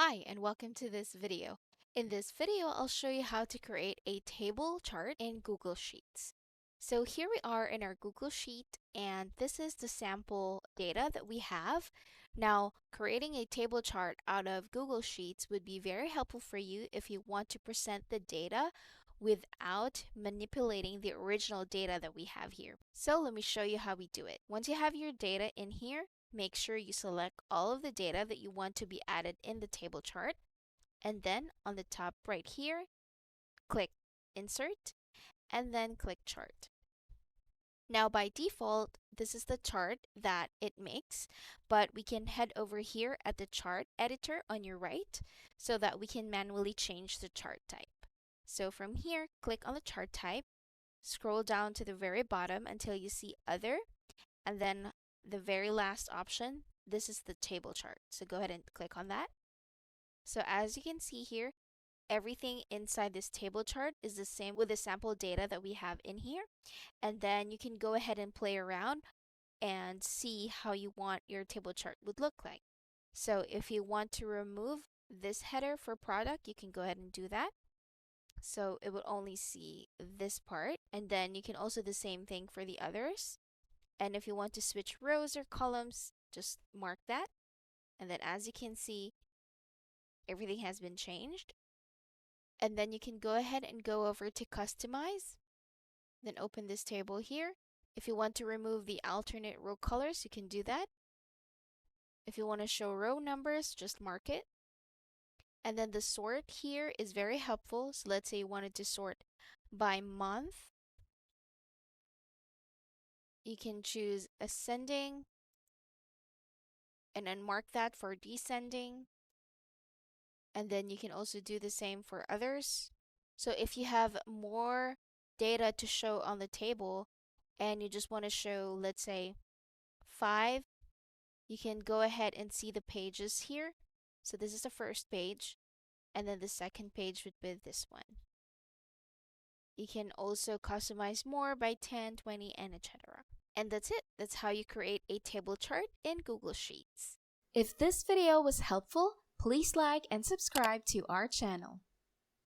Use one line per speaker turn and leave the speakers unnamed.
Hi, and welcome to this video. In this video, I'll show you how to create a table chart in Google Sheets. So here we are in our Google Sheet, and this is the sample data that we have. Now, creating a table chart out of Google Sheets would be very helpful for you if you want to present the data without manipulating the original data that we have here. So let me show you how we do it. Once you have your data in here, make sure you select all of the data that you want to be added in the table chart. And then on the top right here, click Insert, and then click Chart. Now by default, this is the chart that it makes, but we can head over here at the chart editor on your right so that we can manually change the chart type. So from here, click on the chart type, scroll down to the very bottom until you see Other, and then the very last option, this is the table chart. So go ahead and click on that. So as you can see here, everything inside this table chart is the same with the sample data that we have in here. And then you can go ahead and play around and see how you want your table chart would look like. So if you want to remove this header for product, you can go ahead and do that. So it will only see this part. And then you can also do the same thing for the others. And if you want to switch rows or columns, just mark that. And then as you can see, everything has been changed. And then you can go ahead and go over to Customize. Then open this table here. If you want to remove the alternate row colors, you can do that. If you want to show row numbers, just mark it. And then the sort here is very helpful. So let's say you wanted to sort by month. You can choose ascending and then mark that for descending. And then you can also do the same for others. So if you have more data to show on the table and you just want to show, let's say, 5, you can go ahead and see the pages here. So this is the first page, and then the second page would be this one. You can also customize more by 10, 20, and etc. And that's it. That's how you create a table chart in Google Sheets. If this video was helpful, please like and subscribe to our channel.